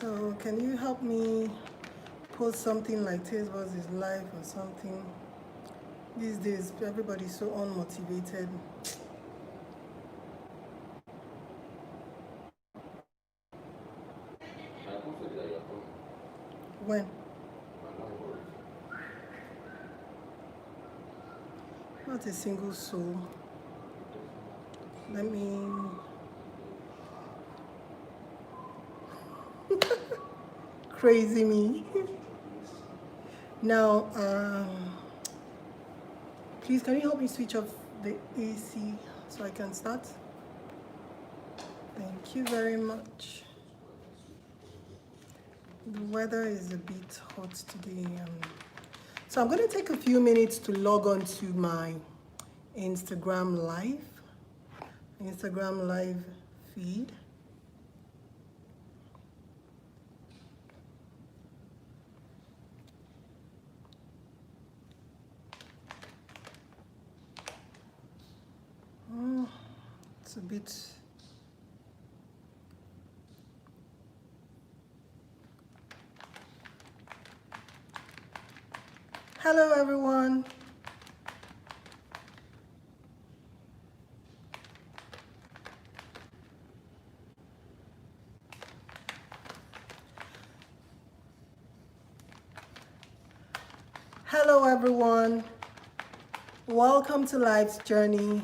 So can you help me post something like Tastebudz is live or something? These days, everybody's so unmotivated. When? Not a single soul. Let me... Crazy me. Now, please can you help me switch off the AC so I can start? Thank you very much. The weather is a bit hot today. So I'm going to take a few minutes to log on to my Instagram live feed. Oh, it's a bit... Hello everyone. Hello everyone. Welcome to Life's Journey.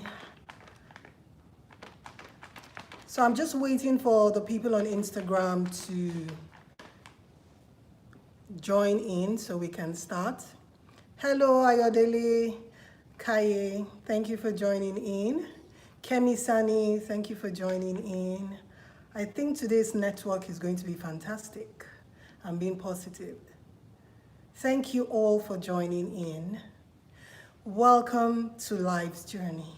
So I'm just waiting for the people on Instagram to join in so we can start. Hello Ayodele, Kaye, thank you for joining in. Kemi Sani, thank you for joining in. I think today's network is going to be fantastic. I'm being positive. Thank you all for joining in. Welcome to Life's Journey.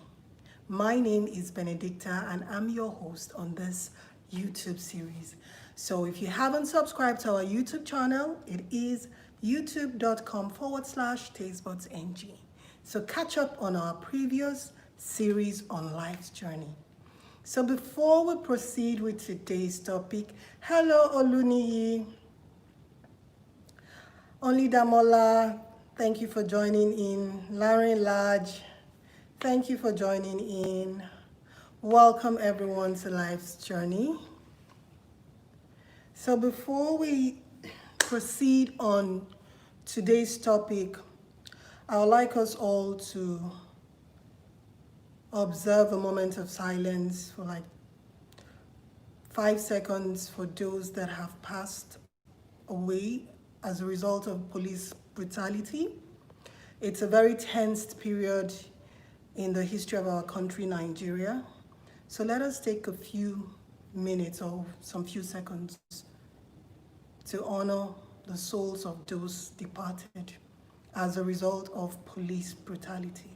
My name is Benedicta and I'm your host on this YouTube series. So if you haven't subscribed to our YouTube channel, it is youtube.com/tastebudzng. So catch up on our previous series on Life's Journey. So before we proceed with today's topic, hello Oluniyi. Damola, thank you for joining in. Lauren Lodge, thank you for joining in. Welcome everyone to Life's Journey. So before we proceed on today's topic, I would like us all to observe a moment of silence for like 5 seconds for those that have passed away as a result of police brutality. It's a very tense period in the history of our country, Nigeria. So let us take a few minutes or some few seconds to honor the souls of those departed as a result of police brutality.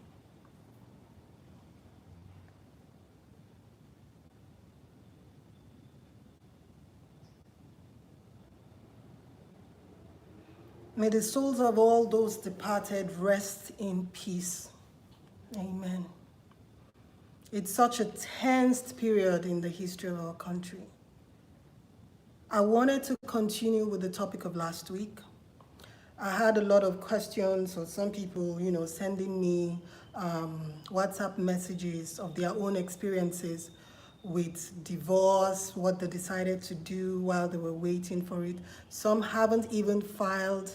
May the souls of all those departed rest in peace. Amen. It's such a tense period in the history of our country. I wanted to continue with the topic of last week. I had a lot of questions, or some people, sending me WhatsApp messages of their own experiences with divorce, what they decided to do while they were waiting for it. Some haven't even filed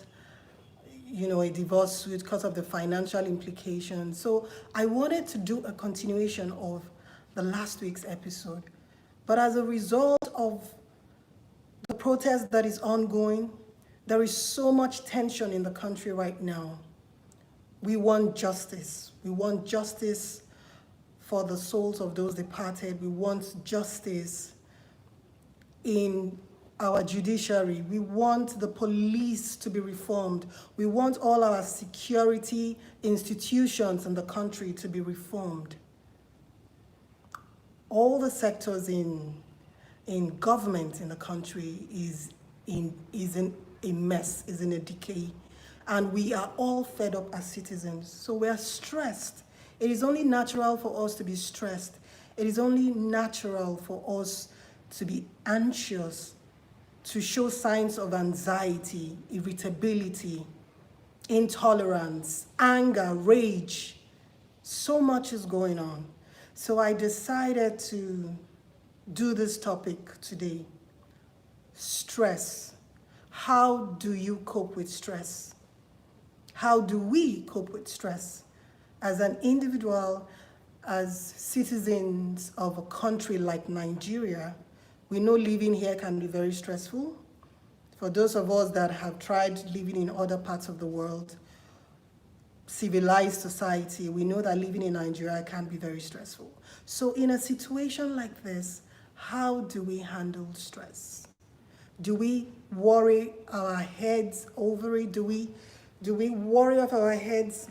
a divorce suit because of the financial implications. So I wanted to do a continuation of the last week's episode. But as a result of the protest that is ongoing, there is so much tension in the country right now. We want justice. We want justice for the souls of those departed. We want justice in our judiciary. We want the police to be reformed. We want all our security institutions in the country to be reformed. All the sectors in government in the country is in a mess, is in a decay. And we are all fed up as citizens. So we are stressed. It is only natural for us to be stressed. It is only natural for us to be anxious to show signs of anxiety, irritability, intolerance, anger, rage. So much is going on. So I decided to do this topic today. Stress. How do you cope with stress? How do we cope with stress? As an individual, as citizens of a country like Nigeria, we know living here can be very stressful. For those of us that have tried living in other parts of the world, civilized society, we know that living in Nigeria can be very stressful. So in a situation like this, how do we handle stress? Do we worry our heads over it? Do we worry of our heads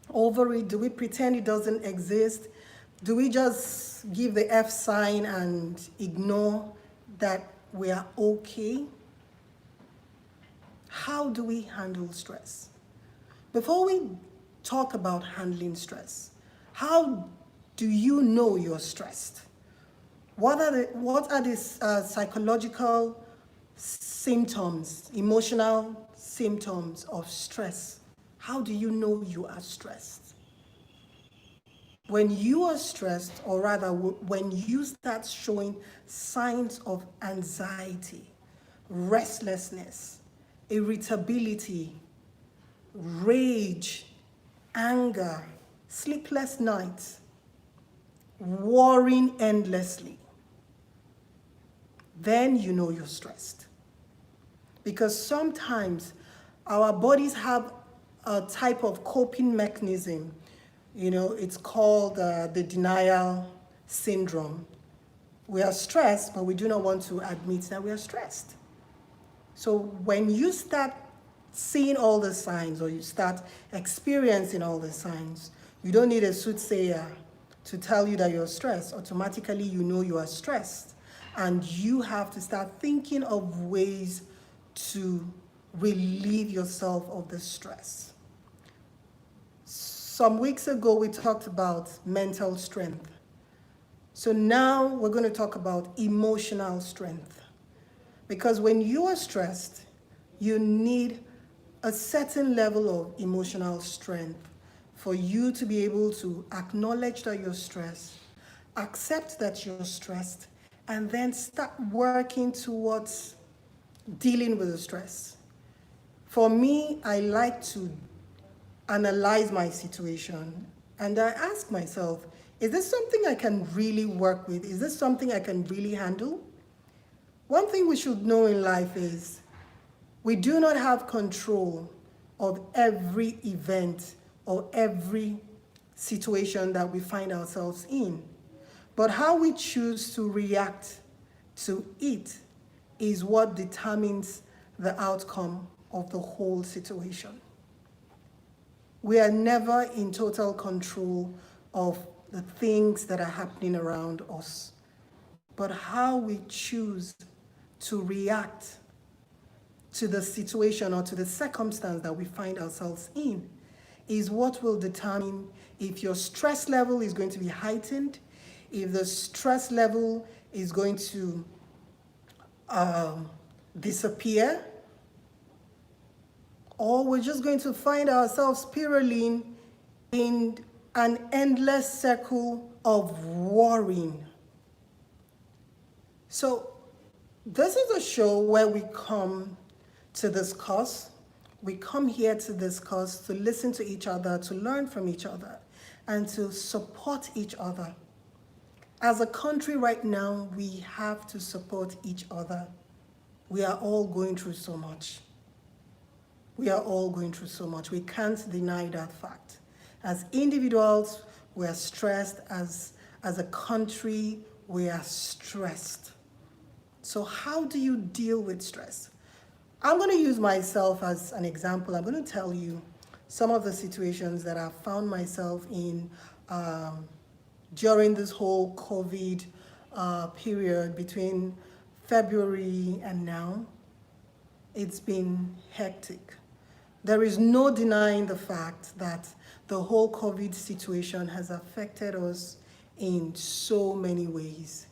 over it? Do we pretend it doesn't exist? Do we just give the F sign and ignore that we are okay? How do we handle stress? Before we talk about handling stress, how do you know you're stressed? What are the psychological symptoms, emotional symptoms of stress? How do you know you are stressed? When you are stressed, or rather when you start showing signs of anxiety, restlessness, irritability, rage, anger, sleepless nights, worrying endlessly, then you know you're stressed. Because sometimes our bodies have a type of coping mechanism. It's called the denial syndrome. We are stressed, but we do not want to admit that we are stressed. So when you start seeing all the signs, or you start experiencing all the signs, you don't need a soothsayer to tell you that you're stressed. Automatically, you know you are stressed. And you have to start thinking of ways to relieve yourself of the stress. Some weeks ago, we talked about mental strength. So now we're going to talk about emotional strength. Because when you are stressed, you need a certain level of emotional strength for you to be able to acknowledge that you're stressed, accept that you're stressed, and then start working towards dealing with the stress. For me, I like to analyze my situation, and I ask myself, is this something I can really work with? Is this something I can really handle? One thing we should know in life is we do not have control of every event or every situation that we find ourselves in. But how we choose to react to it is what determines the outcome of the whole situation. We are never in total control of the things that are happening around us. But how we choose to react to the situation or to the circumstance that we find ourselves in is what will determine if your stress level is going to be heightened, if the stress level is going to disappear, or we're just going to find ourselves spiraling in an endless circle of worrying. So this is a show where we come to discuss. We come here to discuss, to listen to each other, to learn from each other, and to support each other. As a country right now, we have to support each other. We are all going through so much. We are all going through so much. We can't deny that fact. As individuals, we are stressed. As a country, we are stressed. So how do you deal with stress? I'm going to use myself as an example. I'm going to tell you some of the situations that I've found myself in during this whole COVID period between February and now. It's been hectic. There is no denying the fact that the whole COVID situation has affected us in so many ways.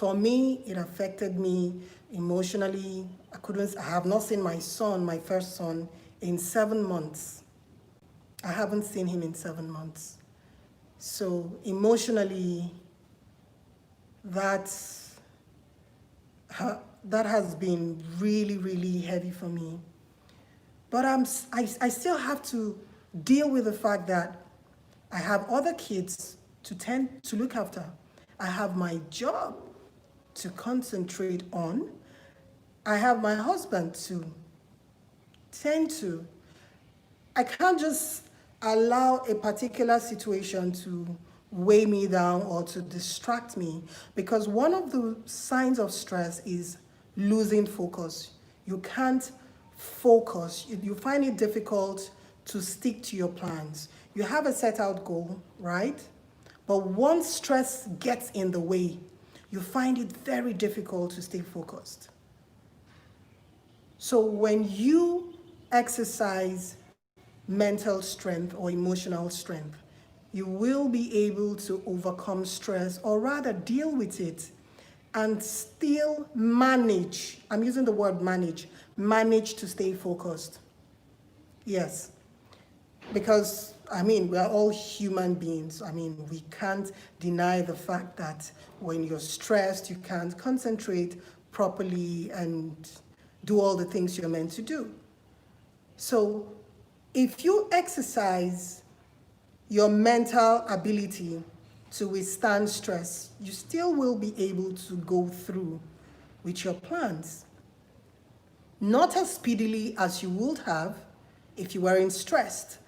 For me, it affected me emotionally. I have not seen my son, my first son, in 7 months. I haven't seen him in 7 months. So emotionally, that has been really, really heavy for me. But I still have to deal with the fact that I have other kids to look after. I have my job to concentrate on. I have my husband to tend to. I can't just allow a particular situation to weigh me down or to distract me, because one of the signs of stress is losing focus. You can't focus. You find it difficult to stick to your plans. You have a set out goal, right? But once stress gets in the way, you find it very difficult to stay focused. So when you exercise mental strength or emotional strength, you will be able to overcome stress, or rather deal with it and still manage. I'm using the word manage to stay focused. Yes, because we are all human beings. We can't deny the fact that when you're stressed, you can't concentrate properly and do all the things you're meant to do. So if you exercise your mental ability to withstand stress, you still will be able to go through with your plans. Not as speedily as you would have if you weren't stressed,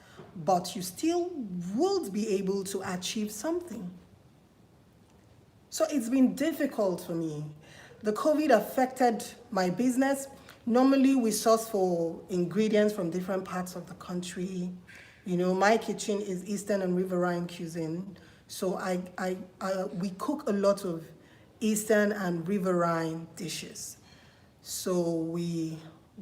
but you still would be able to achieve something. So it's been difficult for me. The COVID affected my business. Normally we source for ingredients from different parts of the country. My kitchen is Eastern and Riverine cuisine. So we cook a lot of Eastern and Riverine dishes. So we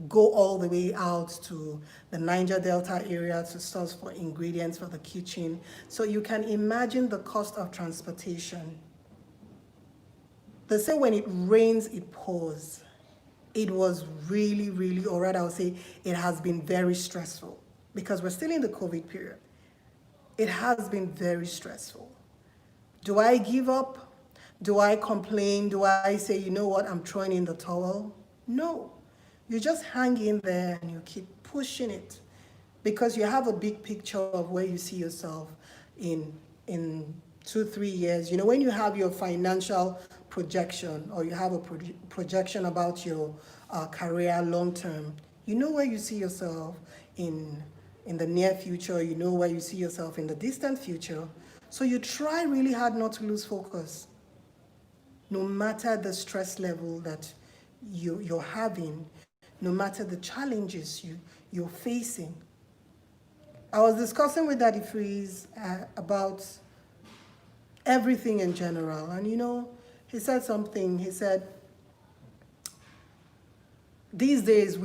go all the way out to the Niger Delta area to source for ingredients for the kitchen. So you can imagine the cost of transportation. They say when it rains, it pours. It was really, really, or rather I would say it has been very stressful, because we're still in the COVID period. It has been very stressful. Do I give up? Do I complain? Do I say, you know what, I'm throwing in the towel? No. You just hang in there and you keep pushing it, because you have a big picture of where you see yourself in 2-3 years. When you have your financial projection, or you have a projection about your career long term, you know where you see yourself in the near future, you know where you see yourself in the distant future. So you try really hard not to lose focus, no matter the stress level that you're having, no matter the challenges you're facing. I was discussing with Daddy Freeze about everything in general, and he said something. He said, these days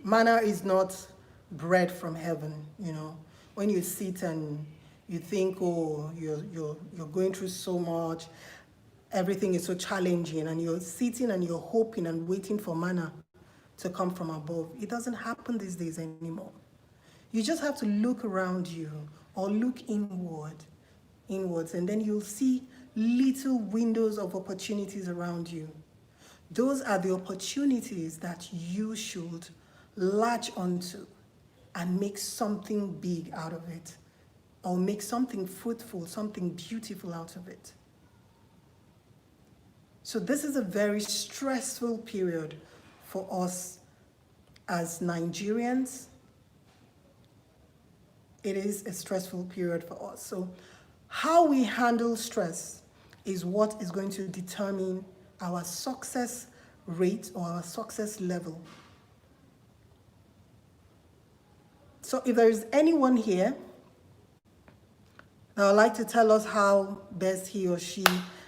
manna is not bread from heaven. When you sit and you think, oh, you're going through so much, everything is so challenging, and you're sitting and you're hoping and waiting for manna to come from above. It doesn't happen these days anymore. You just have to look around you or look inwards, and then you'll see little windows of opportunities around you. Those are the opportunities that you should latch onto and make something big out of it, or make something fruitful, something beautiful out of it. So this is a very stressful period for us as Nigerians. It is a stressful period for us. So how we handle stress is what is going to determine our success rate or our success level. So if there is anyone here that would like to tell us how best he or she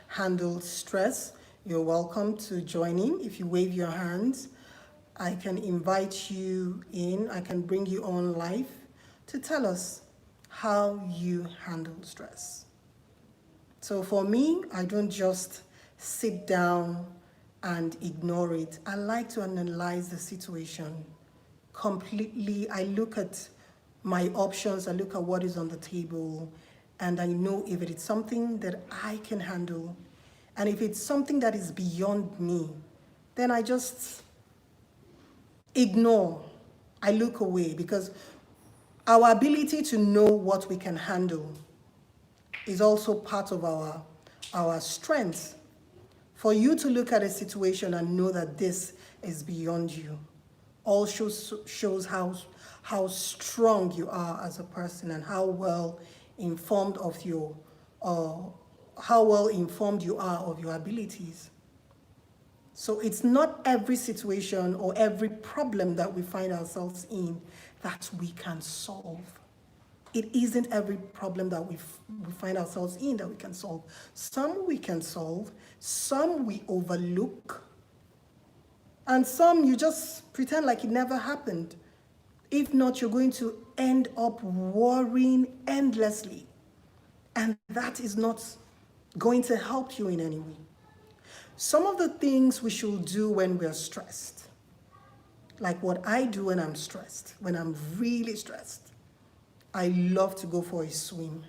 handles stress, you're welcome to join in. If you wave your hands, I can invite you in. I can bring you on live to tell us how you handle stress. So for me, I don't just sit down and ignore it. I like to analyze the situation completely. I look at my options, I look at what is on the table, and I know if it is something that I can handle, and if it's something that is beyond me, then I just ignore. I look away, because our ability to know what we can handle is also part of our strength. For you to look at a situation and know that this is beyond you also shows how strong you are as a person, and how well informed you are of your abilities. So it's not every situation or every problem that we find ourselves in that we can solve. It isn't every problem that we find ourselves in that we can solve. Some we can solve, some we overlook, and some you just pretend like it never happened. If not, you're going to end up worrying endlessly, and that is not going to help you in any way. Some of the things we should do when we're stressed, like what I do when I'm stressed, when I'm really stressed, I love to go for a swim.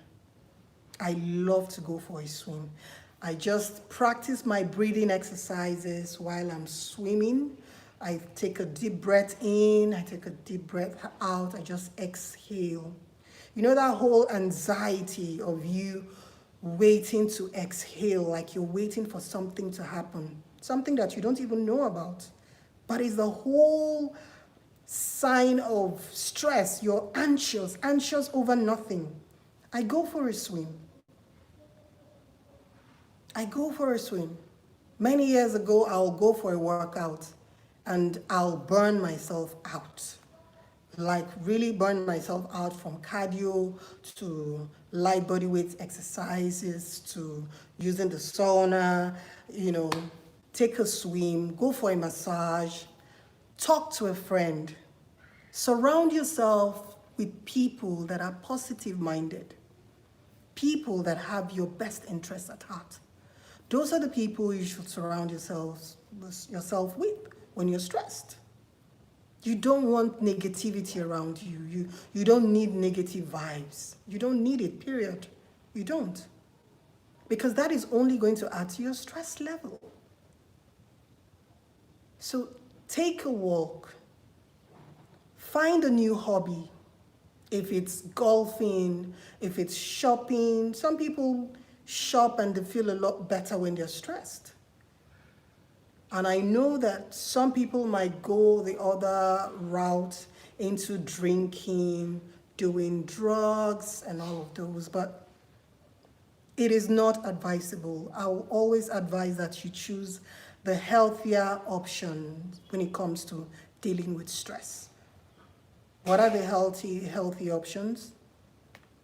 I love to go for a swim. I just practice my breathing exercises while I'm swimming. I take a deep breath in, I take a deep breath out, I just exhale. You know that whole anxiety of you waiting to exhale, like you're waiting for something to happen, something that you don't even know about, but it's the whole sign of stress. You're anxious over nothing. I go for a swim. Many years ago, I'll go for a workout and I'll burn myself out. Like really burn myself out, from cardio to light body weight exercises to using the sauna, take a swim, go for a massage, talk to a friend. Surround yourself with people that are positive-minded, people that have your best interests at heart. Those are the people you should surround yourself with when you're stressed. You don't want negativity around you. You don't need negative vibes. You don't need it, period. You don't. Because that is only going to add to your stress level. So take a walk. Find a new hobby. If it's golfing, if it's shopping. Some people shop and they feel a lot better when they're stressed. And I know that some people might go the other route into drinking, doing drugs, and all of those, but it is not advisable. I will always advise that you choose the healthier option when it comes to dealing with stress. What are the healthy options?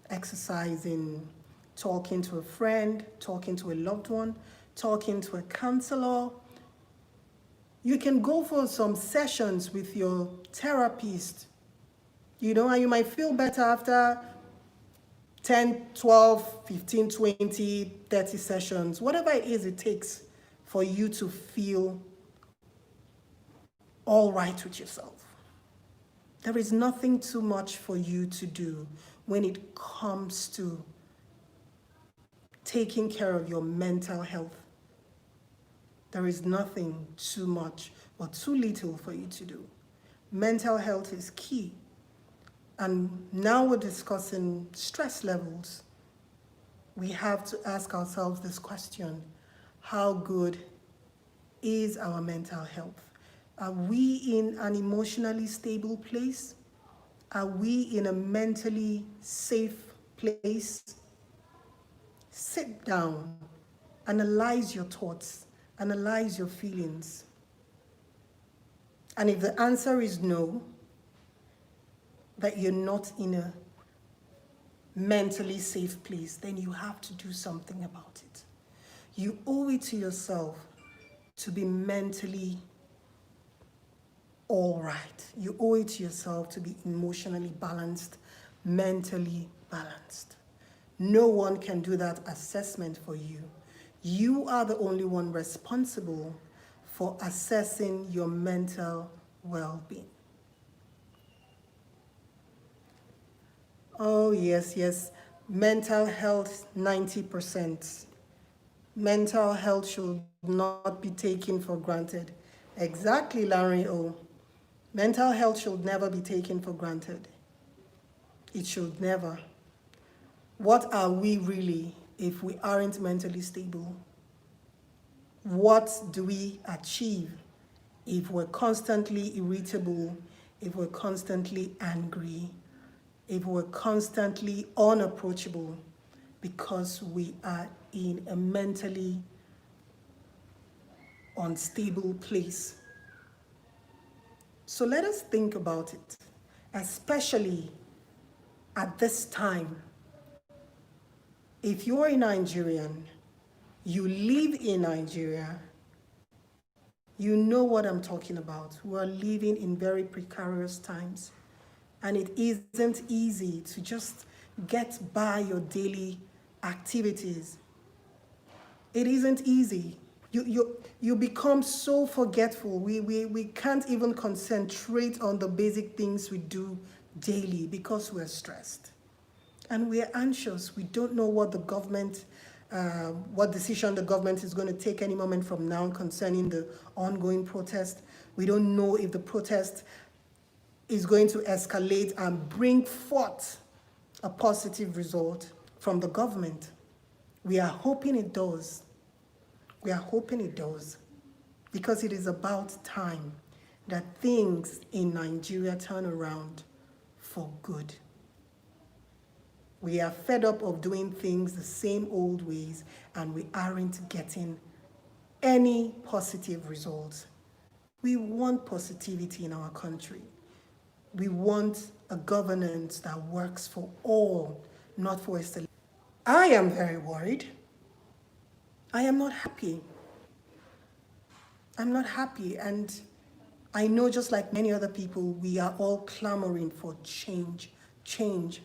Exercising, talking to a friend, talking to a loved one, talking to a counselor. You can go for some sessions with your therapist, and you might feel better after 10, 12, 15, 20, 30 sessions, whatever it is it takes for you to feel all right with yourself. There is nothing too much for you to do when it comes to taking care of your mental health. There is nothing too much or too little for you to do. Mental health is key. And now we're discussing stress levels. We have to ask ourselves this question: how good is our mental health? Are we in an emotionally stable place? Are we in a mentally safe place? Sit down, analyze your thoughts, analyze your feelings. And if the answer is no, that you're not in a mentally safe place, then you have to do something about it. You owe it to yourself to be mentally all right. You owe it to yourself to be emotionally balanced, mentally balanced. No one can do that assessment for you. You are the only one responsible for assessing your mental well-being. Oh, yes, yes. Mental health, 90%. Mental health should not be taken for granted. Exactly, Larry O. Mental health should never be taken for granted. It should never. What are we really if we aren't mentally stable? What do we achieve if we're constantly irritable, if we're constantly angry, if we're constantly unapproachable because we are in a mentally unstable place? So let us think about it, especially at this time. If you're a Nigerian, you live in Nigeria, you know what I'm talking about. We're living in very precarious times, and it isn't easy to just get by your daily activities. It isn't easy. You become so forgetful. We can't even concentrate on the basic things we do daily because we're stressed. And we're anxious. We don't know what the government, what decision the government is going to take any moment from now concerning the ongoing protest. We don't know if the protest is going to escalate and bring forth a positive result from the government. We are hoping it does. We are hoping it does, because it is about time that things in Nigeria turn around for good. We are fed up of doing things the same old ways, and we aren't getting any positive results. We want positivity in our country. We want a governance that works for all, not for a select. I am very worried. I am not happy. I'm not happy, and I know, just like many other people, we are all clamoring for change. Change.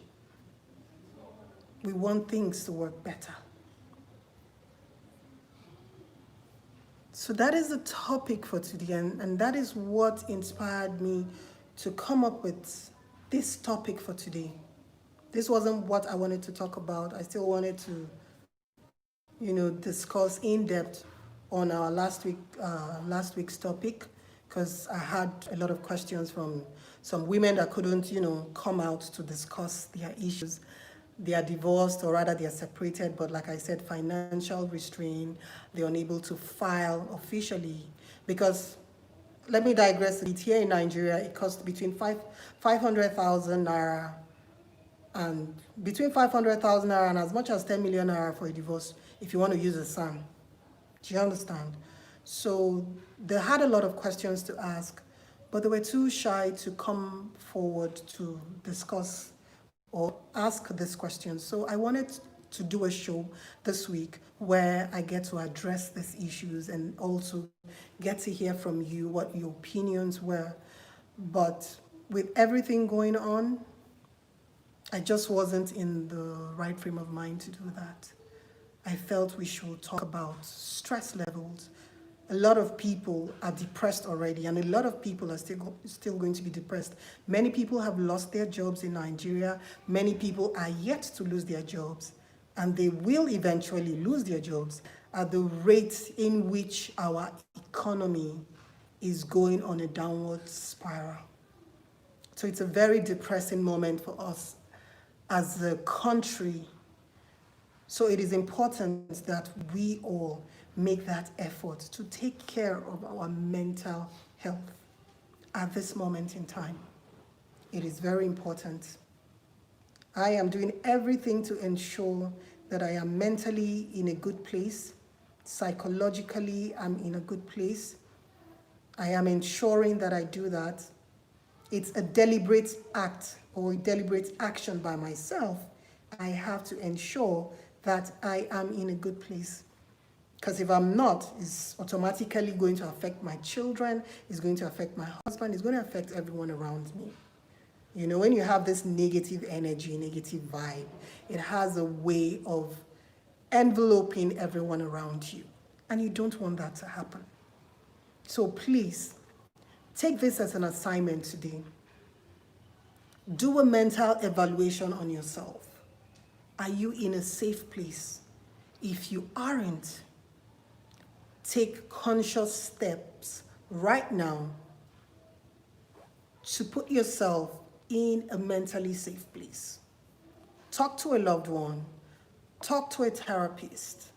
We want things to work better. So that is the topic for today, and that is what inspired me to come up with this topic for today. This wasn't what I wanted to talk about. I still wanted to, discuss in depth on our last week's topic, because I had a lot of questions from some women that couldn't, come out to discuss their issues. They are divorced, or rather they are separated, but like I said, financial restraint, they're unable to file officially. Because, let me digress a bit, here in Nigeria, it costs between 500,000 naira and between 500,000 naira and as much as 10 million naira for a divorce if you want to use a SAN. Do you understand? So they had a lot of questions to ask, but they were too shy to come forward to discuss or ask this question. So I wanted to do a show this week where I get to address these issues and also get to hear from you what your opinions were. But with everything going on, I just wasn't in the right frame of mind to do that. I felt we should talk about stress levels. A lot of people are depressed already, and a lot of people are still going to be depressed. Many people have lost their jobs in Nigeria. Many people are yet to lose their jobs, and they will eventually lose their jobs at the rate in which our economy is going on a downward spiral. So it's a very depressing moment for us as a country. So it is important that we all make that effort to take care of our mental health at this moment in time. It is very important. I am doing everything to ensure that I am mentally in a good place. Psychologically, I'm in a good place. I am ensuring that I do that. It's a deliberate act or a deliberate action by myself. I have to ensure that I am in a good place. Because if I'm not, it's automatically going to affect my children, it's going to affect my husband, it's going to affect everyone around me. When you have this negative energy, negative vibe, it has a way of enveloping everyone around you. And you don't want that to happen. So please, take this as an assignment today. Do a mental evaluation on yourself. Are you in a safe place? If you aren't, take conscious steps right now to put yourself in a mentally safe place. Talk to a loved one. Talk to a therapist.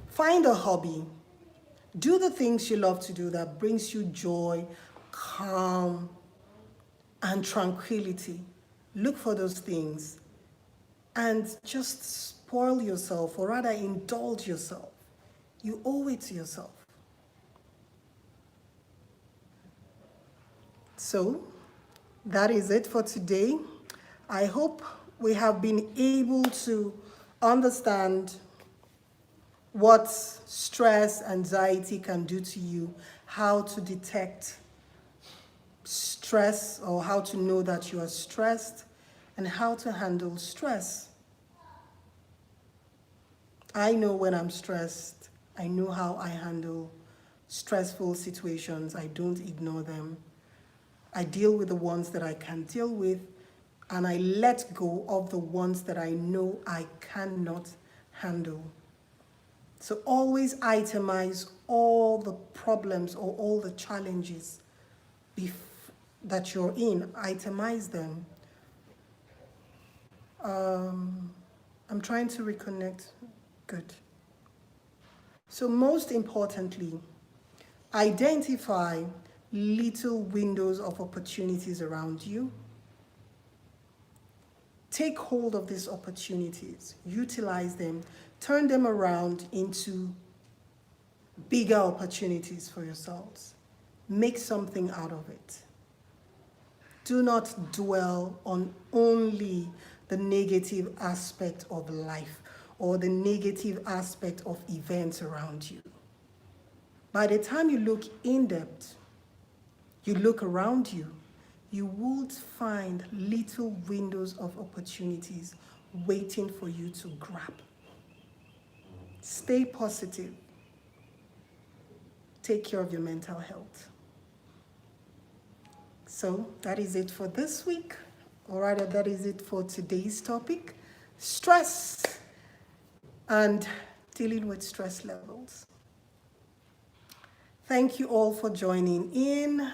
Find a hobby. Do the things you love to do that brings you joy, calm, and tranquility. Look for those things and just spoil yourself, or rather indulge yourself. You owe it to yourself. So that is it for today. I hope we have been able to understand what stress, anxiety can do to you, how to detect stress, or how to know that you are stressed, and how to handle stress. I know when I'm stressed. I know how I handle stressful situations. I don't ignore them. I deal with the ones that I can deal with, and I let go of the ones that I know I cannot handle. So always itemize all the problems or all the challenges that you're in. Itemize them. I'm trying to reconnect. Good. So most importantly, identify little windows of opportunities around you. Take hold of these opportunities, utilize them, turn them around into bigger opportunities for yourselves. Make something out of it. Do not dwell on only the negative aspect of life or the negative aspect of events around you. By the time you look in depth, you look around you, you would find little windows of opportunities waiting for you to grab. Stay positive. Take care of your mental health. So that is it for this week, or rather that is it for today's topic, stress and dealing with stress levels. Thank you all for joining in.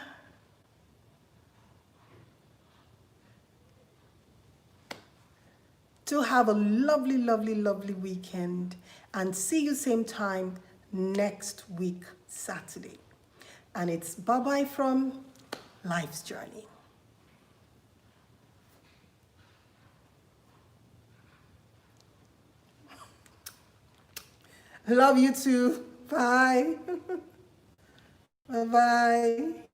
Do have a lovely, lovely, lovely weekend, and see you same time next week, Saturday. And it's bye-bye from Life's Journey. Love you too. Bye. Bye-bye.